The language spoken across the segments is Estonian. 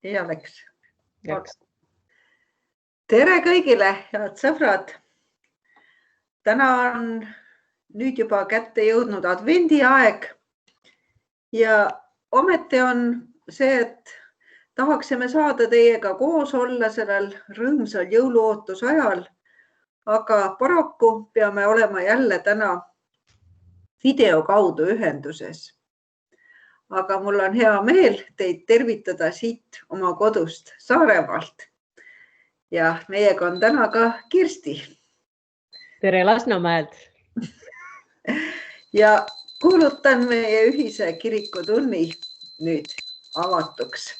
Hea läks. Läks. Tere kõigile, head sõbrad. Täna on nüüd juba kätte jõudnud advendiaeg ja ometi on see, et tahaksime saada teiega koos olla sellel rõõmsal jõuluootusajal, aga paraku peame olema jälle täna video kaudu ühenduses. Aga mul on hea meel teid tervitada siit oma kodust Saaremaalt. Ja meiega on täna ka Kirsti. Tere Lasnamäelt. Ja kuulutan meie ühise kirikutunni nüüd avatuks.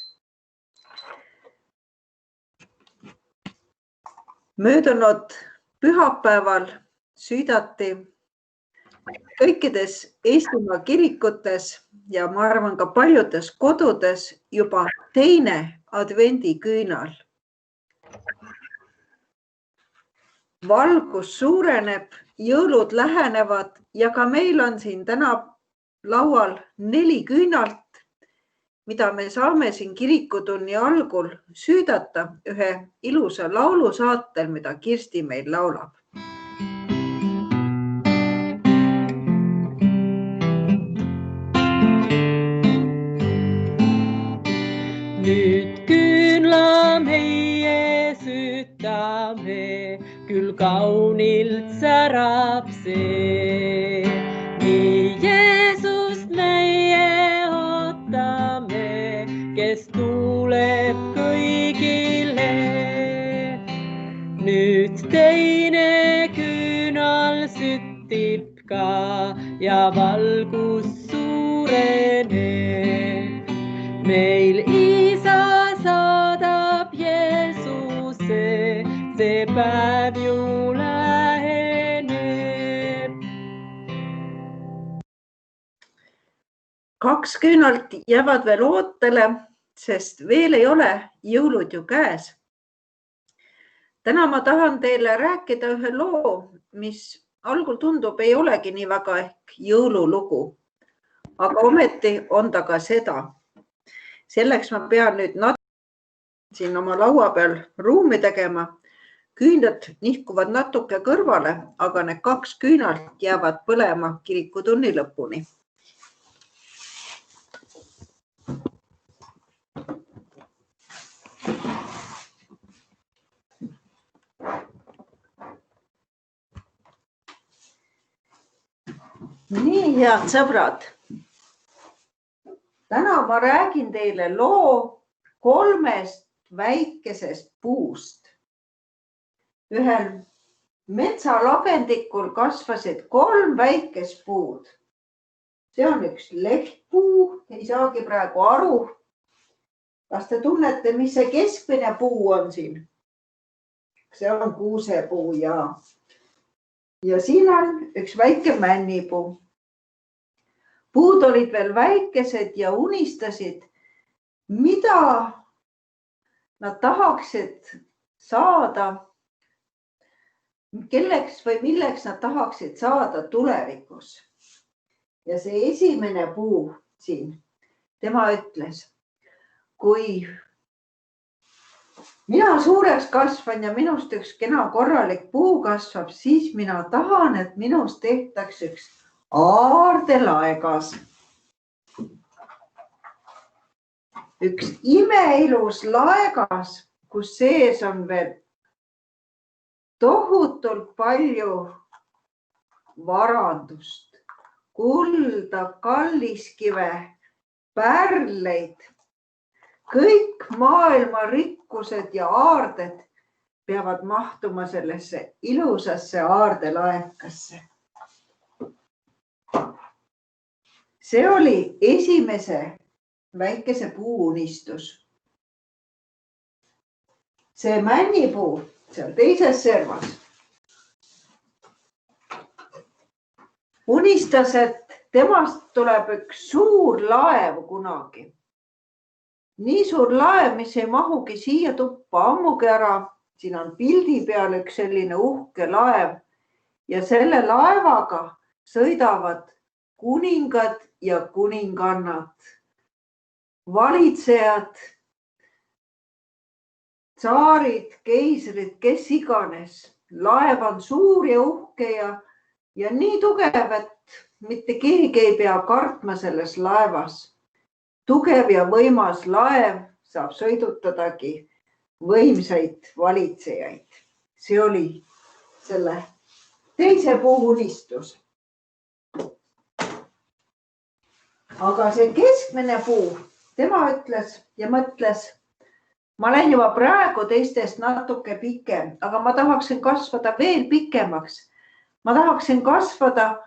Möödunud pühapäeval süüdati kõikides Eestimaa kirikutes ja ma arvan ka paljudes kodudes juba teine advendiküünal. Valgus suureneb, jõulud lähenevad ja ka meil on siin täna laual 4 küünalt, mida me saame siin kirikutunni algul süüdata ühe ilusa laulu saatel, mida Kirsti meil laulab. Nüüd küünla meie süütame, küll kaunilt särab see. Nii Jeesust meie ootame, kes tuleb kõigile. Nüüd teine küünal süttib ka ja valgus suureneb. Meil Isa saadab Jeesuse, see päev ju läheneb. 2 küünalt jäävad veel ootele, sest veel ei ole jõulud ju käes. Täna ma tahan teile rääkida ühe loo, mis algul tundub ei olegi nii väga ehk jõululugu, aga ometi on ta ka seda. Selleks ma pean nüüd siin oma laua peal ruumi tegema. Küünlad nihkuvad natuke kõrvale, aga need 2 küünalt jäävad põlema kirikutunni lõpuni. Nii, head sõbrad. Täna ma räägin teile loo 3 väikesest puust. Ühel metsalagendikul kasvasid 3 väikest puud. See on üks lehtpuu, ei saagi praegu aru. Kas te tunnete, mis see keskmine puu on siin? See on kuusepuu ja siin on üks väike männipuu. Puud olid veel väikesed ja unistasid, mida nad tahaksid saada, kelleks või milleks nad tahaksid saada tulevikus. Ja see esimene puu siin, tema ütles, kui mina suureks kasvan ja minust üks kena korralik puu kasvab, siis mina tahan, et minust tehtaks üks aardelaegas. Üks imeilus laegas, kus sees on veel tohutult palju varandust, kulda, kalliskive, pärleid. Kõik maailma rikkused ja aarded peavad mahtuma sellesse ilusasse aardelaekasse. See oli esimese väikese puu unistus. See männipuu seal teises servas unistas, et temast tuleb üks suur laev kunagi. Nii suur laev, mis ei mahugi siia tuppa ammugi ära. Siin on pildi peal üks selline uhke laev ja selle laevaga sõidavad kuningad ja kuningannad, valitsejad tsaarid, keisrid, kes iganes. Laev on suur ja uhke ja nii tugev, et mitte keegi ei pea kartma selles laevas. Tugev ja võimas laev saab sõidutadagi võimsaid valitsejaid. See oli selle teise puu unistus. Aga see keskmine puu, tema ütles ja mõtles, ma olen juba praegu teistest natuke pikem, aga ma tahaksin kasvada veel pikemaks. Ma tahaksin kasvada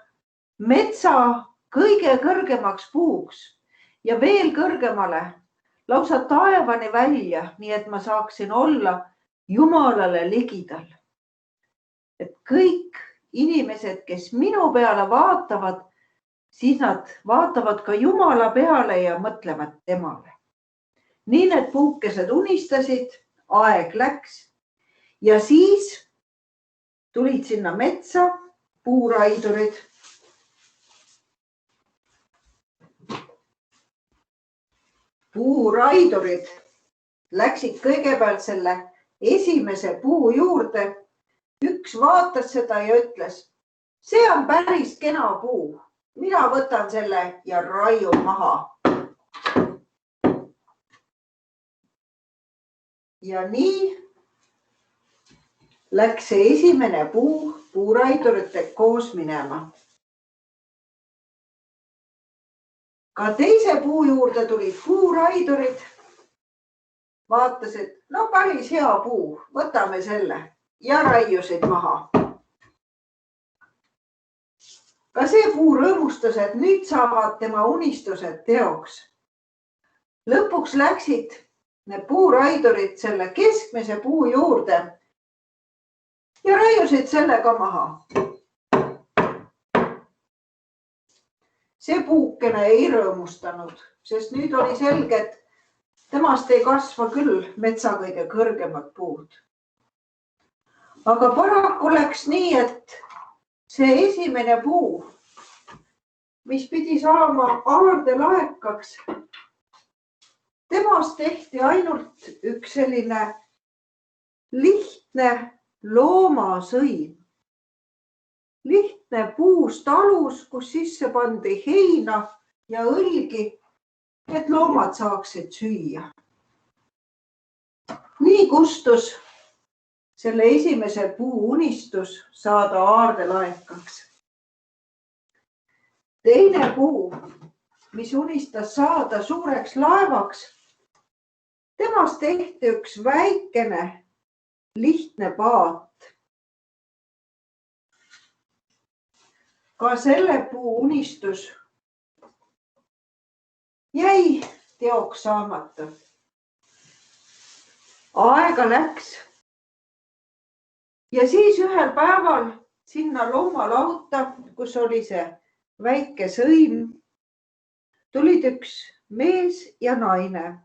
metsa kõige kõrgemaks puuks ja veel kõrgemale, lausa taevani välja, nii et ma saaksin olla Jumalale ligidal. Et kõik inimesed, kes minu peale vaatavad, siis nad vaatavad ka Jumala peale ja mõtlevad temale. Nii need puukesed unistasid, aeg läks ja siis tulid sinna metsa puuraidurid. Puuraidurid läksid kõigepealt selle esimese puu juurde. Üks vaatas seda ja ütles, see on päris kena puu. Mina võtan selle ja raiun maha. Ja nii läks see esimene puu puuraidurite koos minema. Ka teise puu juurde tulid puuraidurid. Vaatasid, no päris hea puu, võtame selle ja raiusid maha. Ka see puu rõõmustas, et nüüd saavad tema unistused teoks. Lõpuks läksid need puuraidurid selle keskmise puu juurde ja raiusid selle ka maha. See puukene ei rõõmustanud, sest nüüd oli selge, et temast ei kasva küll metsa kõige kõrgemad puud. Aga paraku läks nii, et see esimene puu, mis pidi saama aardelaekaks, temast tehti ainult üks selline lihtne loomasõim. Lihtne puust alus, kus sisse pandi heina ja õlgi, et loomad saaksid süüa. Nii kustus selle esimese puu unistus saada aardelaekaks. Teine puu, mis unistas saada suureks laevaks, temast tehti üks väikene lihtne paat. Ka selle puu unistus jäi teoks saamata. Aega läks ja siis ühel päeval sinna loomalauta, kus oli see väike sõim, tulid üks mees ja naine.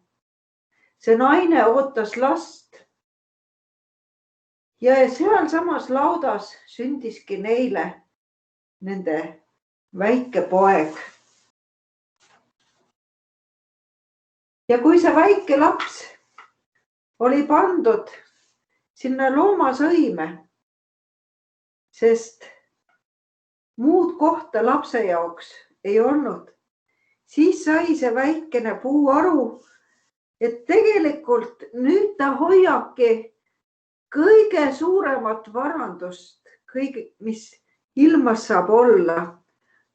See naine ootas last ja seal samas laudas sündiski neile nende väike poeg. Ja kui see väike laps oli pandud sinna loomasõime, sest muud kohta lapse jaoks ei olnud, siis sai see väikene puu aru, et tegelikult nüüd ta hoiabki kõige suuremat varandust, mis ilmas saab olla,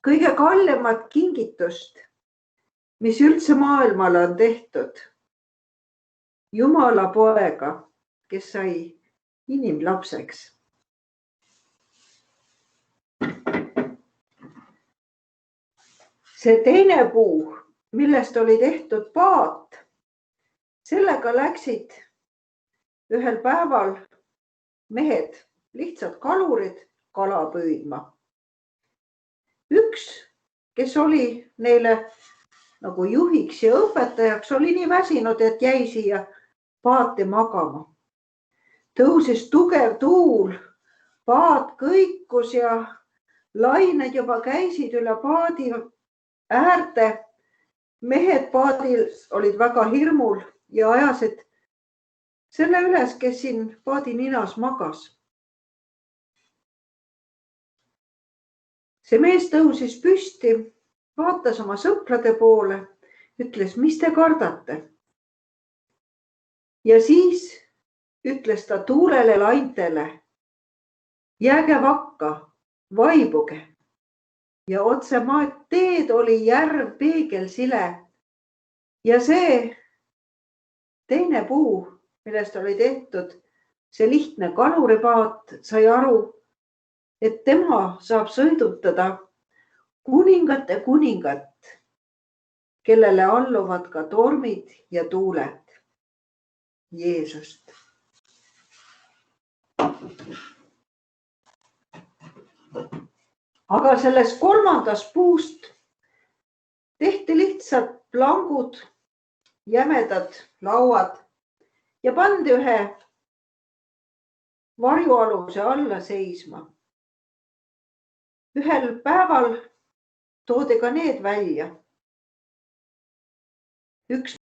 kõige kallemat kingitust, mis üldse maailmale on tehtud. Jumala poega, kes sai inimlapseks. See teine puu, millest oli tehtud paat, sellega läksid ühel päeval mehed, lihtsalt kalurid, kala püüdma. Üks, kes oli neile nagu juhiks ja õpetajaks, oli nii väsinud, et jäi siia paati magama. Tõusis tugev tuul, paat kõikus ja lained juba käisid üle paadi äärte. Mehed paadil olid väga hirmul ja ajasid selle üles, kes siin paadi ninas magas. See mees tõusis püsti, vaatas oma sõprade poole, ütles, mis te kardate? Ja siis ütles ta tuulele laintele, jääge vakka, vaibuge. Ja otse maad teed oli järv peegelsile. Ja see teine puu, millest oli tehtud, see lihtne kaluripaat sai aru, et tema saab sõidutada kuningate kuningat, kellele alluvad ka tormid ja tuuled. Jeesust. Aga sellest kolmandast puust tehti lihtsalt plangud, jämedad lauad ja pandi ühe varjualuse alla seisma. Ühel päeval toodi ka need välja. Üks,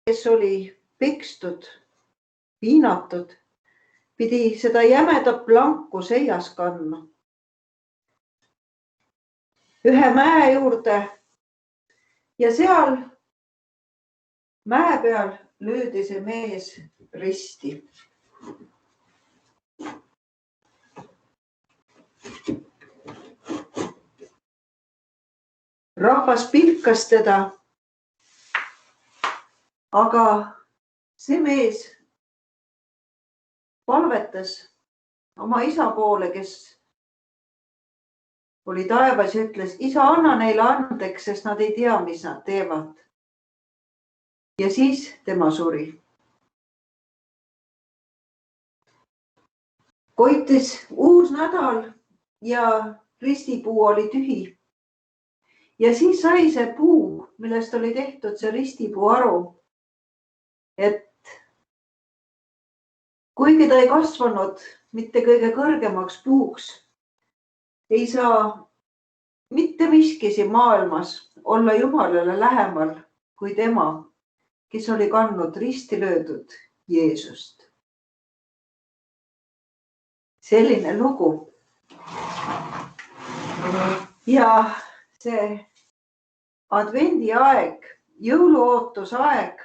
kes oli pekstud, piinatud, pidi seda jämedat planku seias kandma. Ühe mäe juurde ja seal mäe peal löödi see mees risti. Rahvas pilkas teda, aga see mees palvetas oma isa poole, kes oli taevas ja ütles, isa, anna neile andeks, sest nad ei tea, mis nad teevad. Ja siis tema suri. Koitis uus nädal ja ristipuu oli tühi. Ja siis sai see puu, millest oli tehtud see ristipuu aru, et kuigi ta ei kasvanud mitte kõige kõrgemaks puuks, ei saa mitte miski siin maailmas olla Jumalale lähemal kui tema, kes oli kandnud risti löödud Jeesust. Selline lugu. Ja see advendi aeg, jõuluootus aeg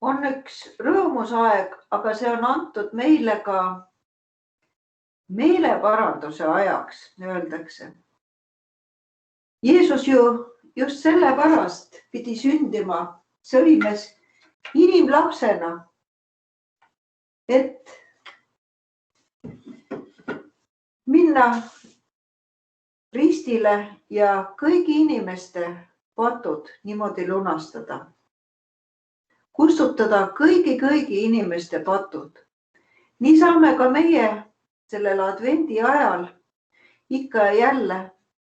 on üks rõõmus aeg, aga see on antud meile ka meeleparanduse ajaks, öeldakse. Jeesus ju just sellepärast pidi sündima sõimes inimlapsena, et minna ristile ja kõigi inimeste patud niimoodi lunastada. Kustutada kõigi inimeste patud. Nii saame ka meie sellel advendi ajal ikka ja jälle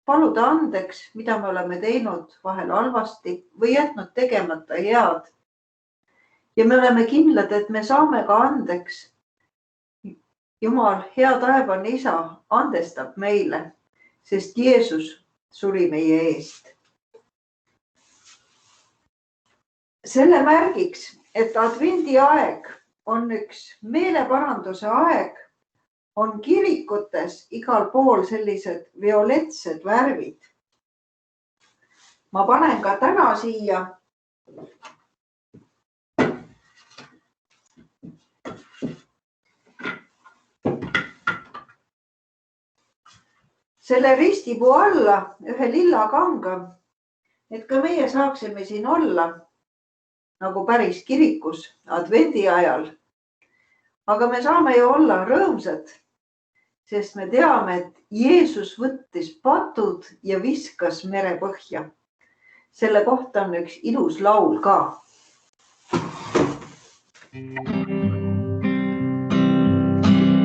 paluda andeks, mida me oleme teinud vahel halvasti või jätnud tegemata head. Ja me oleme kindlad, et me saame ka andeks. Jumal, hea taevane isa, andestab meile, sest Jeesus suri meie eest. Selle märgiks, et advendi aeg on üks meeleparanduse aeg, on kirikutes igal pool sellised violetsed värvid. Ma panen ka täna siia selle ristipuu alla ühe lilla kanga, et ka meie saaksime siin olla nagu päris kirikus advendi ajal. Aga me saame ju olla rõõmsad, sest me teame, et Jeesus võttis patud ja viskas mere põhja. Selle kohta on üks ilus laul ka.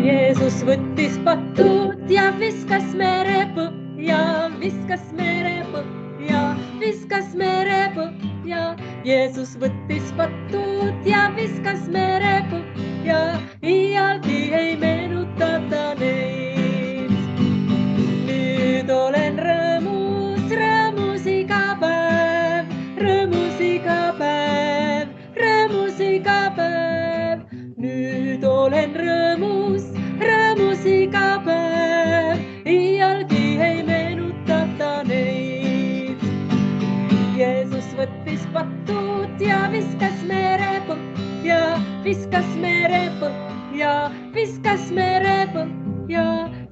Jeesus võttis patud ja viskas mere põhja, viskas mere põhja, viskas mere põhja. Jeesus võttis patud ja viskas mere põhja, iialgi ei meenuta ta neid. Nüüd olen rõõmus, rõõmus iga päev, rõõmus iga päev, rõõmus võttis patud ja viskas mere põhja, viskas mere põhja, viskas mere põhja.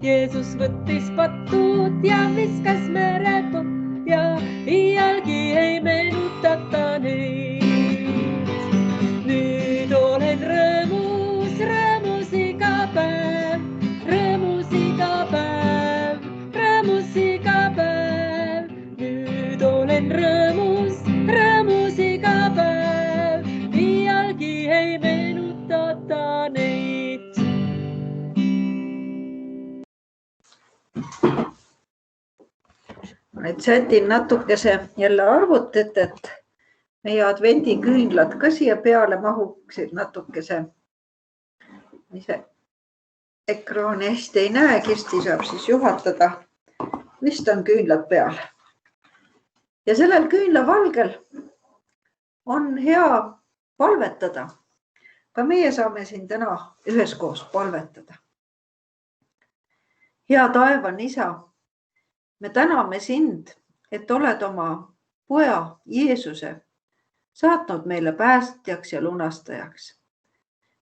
Jeesus võttis patud ja viskas mere põhja, iialgi ei meenutata neid. Nüüd olen rõõmus, rõõmus iga päev, rõõmus iga päev, rõõmus iga päev. Nüüd olen rõõmus, rõõmus iga päev, iialgi ei meenutata neid. Ma nüüd sätin natukese jälle arvutit, et meie advendiküünlad ka siia peale mahuksid natukese. Ise ekraani hästi ei näe, Kirsti saab siis juhatada. Vist on küünlad peal. Ja sellel küünlavalgel on hea palvetada. Ka meie saame siin täna üheskoos palvetada. Hea taevan isa, me täname sind, et oled oma poja Jeesuse saatnud meile päästjaks ja lunastajaks.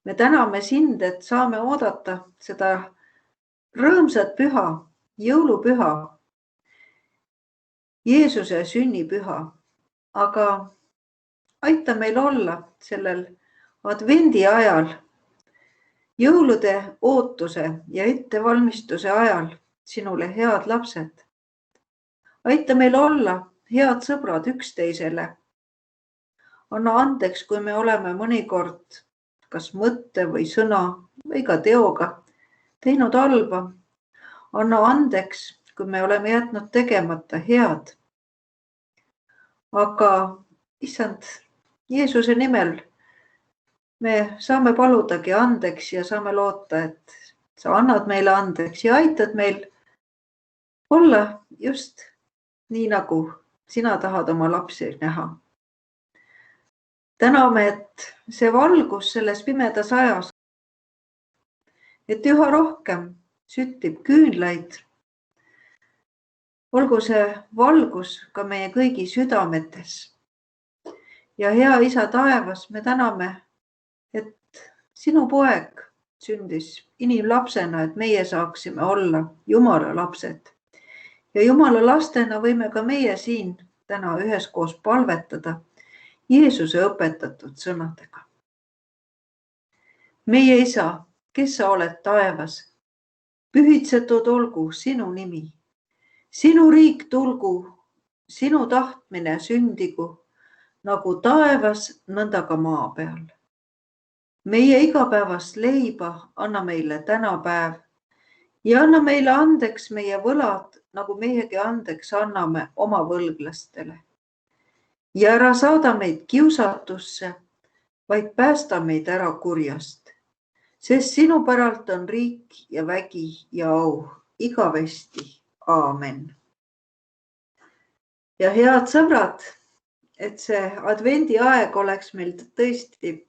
Me täname sind, et saame oodata seda rõõmsat püha, jõulupüha, Jeesuse sünnipüha, aga aita meil olla sellel advendi ajal, jõulude ootuse ja ettevalmistuse ajal sinule head lapsed. Aita meil olla head sõbrad üksteisele. Anna andeks, kui me oleme mõnikord kas mõtte või sõna või ka teoga teinud halba. Anna andeks, kui me oleme jätnud tegemata head. Aga issand, Jeesuse nimel me saame paludagi andeks ja saame loota, et sa annad meile andeks ja aitad meil olla just nii, nagu sina tahad oma lapsi näha. Täname, et see valgus selles pimedas ajas, et üha rohkem süttib küünlaid. Olgu see valgus ka meie kõigi südametes. Ja hea isa taevas, me täname, et sinu poeg sündis inimlapsena, et meie saaksime olla Jumala lapsed. Ja Jumala lastena võime ka meie siin täna üheskoos palvetada Jeesuse õpetatud sõnadega. Meie isa, kes sa oled taevas, pühitsetud olgu sinu nimi. Sinu riik tulgu, sinu tahtmine sündigu, nagu taevas, nõnda ka maa peal. Meie igapäevast leiba anna meile tänapäev ja anna meile andeks meie võlad, nagu meiegi andeks anname oma võlglastele. Ja ära saada meid kiusatusse, vaid päästa meid ära kurjast, sest sinu päralt on riik ja vägi ja au igavesti. Aamen. Ja head sõbrad, et see advendi aeg oleks meil tõesti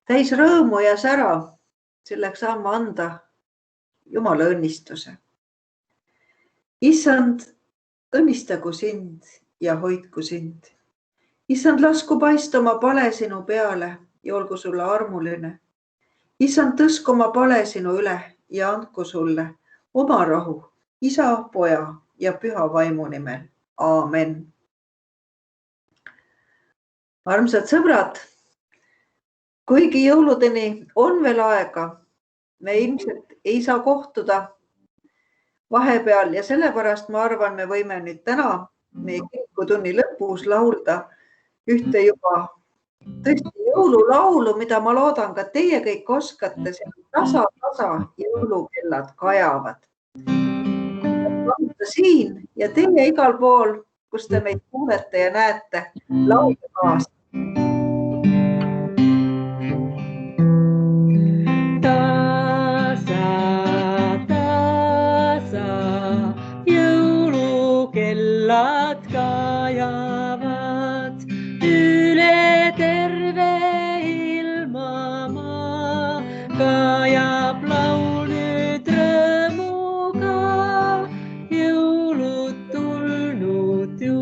täis rõõmu ja sära, selleks saame anda Jumala õnnistuse. Issand, õnnistagu sind ja hoidku sind. Issand, lasku paista oma pale sinu peale ja olgu sulle armuline. Issand, tõsku oma pale sinu üle ja andku sulle oma rahu, isa, poja ja püha vaimu nimel. Aamen. Armsad sõbrad, kuigi jõuludeni on veel aega, me ilmselt ei saa kohtuda vahepeal ja sellepärast ma arvan, me võime nüüd täna meie kirikutunni lõpus laulda ühte juba tõesti jõululaulu, mida ma loodan ka teie kõik oskate, see tasa jõulukellad kajavad. Siin ja teie igal pool, kus te meid kuulete ja näete, laulge kaasa. Jõulukellad kajavad üle terve ilmamaa, kajab laul nüüd rõõmuga, jõulud tulnud ju.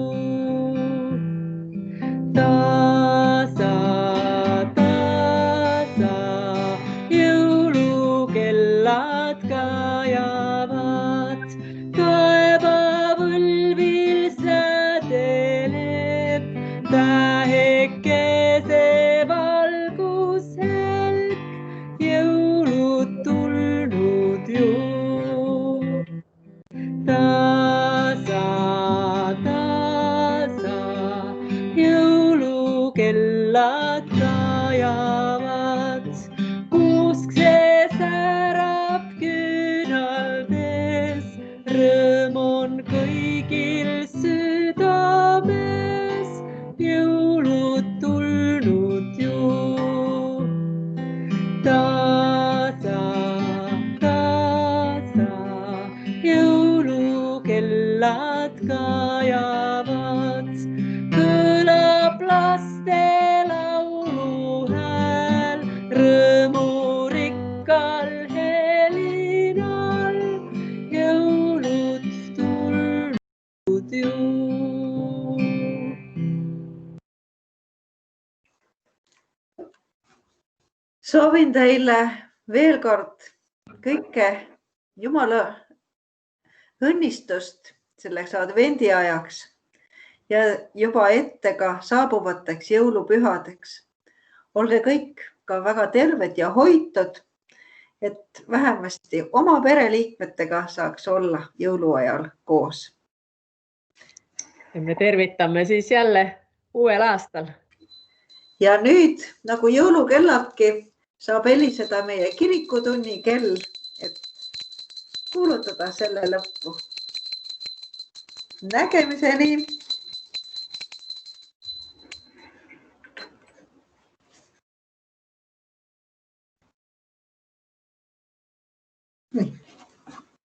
kellad kajavad, kuusk see särab küünaldes, rõõm on kõigil südames, jõulud tulnud ju. Tasa, tasa, jõulukellad kajavad, kõlab laste lauluhääl, rõõmurikkal helinal, jõulud tulnud ju. Soovin teile veel kord kõike Jumala õnnistust selleks advendiajaks ja juba ette ka saabuvateks jõulupühadeks. Olge kõik ka väga terved ja hoitud, et vähemasti oma pereliikmetega saaks olla jõuluajal koos. Ja me tervitame siis jälle uuel aastal. Ja nüüd, nagu jõulukelladki, saab heliseda meie kirikutunni kell, et kuulutada selle lõppu. Nägemiseni! Nii.